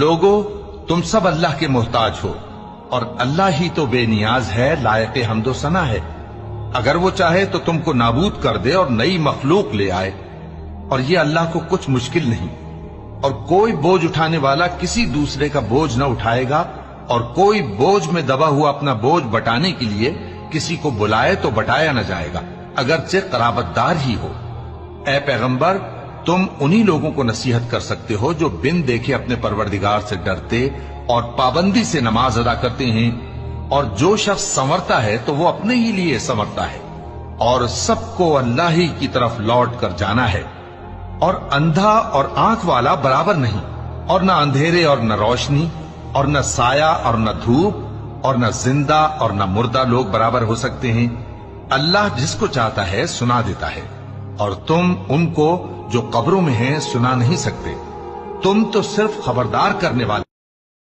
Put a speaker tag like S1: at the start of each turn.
S1: लोगो, तुम सब अल्लाह के मोहताज हो और अल्लाह ही तो बेनियाज है, लायक हम्दो सना है। अगर वो चाहे तो तुमको नाबूद कर दे और नई मखलूक ले आए, और ये अल्लाह को कुछ मुश्किल नहीं। और कोई बोझ उठाने वाला किसी दूसरे का बोझ न उठाएगा, और कोई बोझ में दबा हुआ अपना बोझ बटाने के लिए किसी को बुलाए तो बटाया न जाएगा, अगरचे कराबतदार ही हो। ए पैगंबर, तुम उन्हीं लोगों को नसीहत कर सकते हो जो बिन देखे अपने परवरदिगार से डरते और पाबंदी से नमाज अदा करते हैं, और जो शख्स संवरता है तो वो अपने ही लिए संवरता है, और सबको अल्लाह ही की तरफ लौट कर जाना है। और अंधा और आंख वाला बराबर नहीं, और न अंधेरे और न रोशनी, और न साया और न धूप, और न जिंदा और न मुर्दा लोग बराबर हो सकते हैं। अल्लाह जिसको चाहता है सुना देता है, और तुम उनको जो कब्रों में हैं सुना नहीं सकते। तुम तो सिर्फ खबरदार करने वाले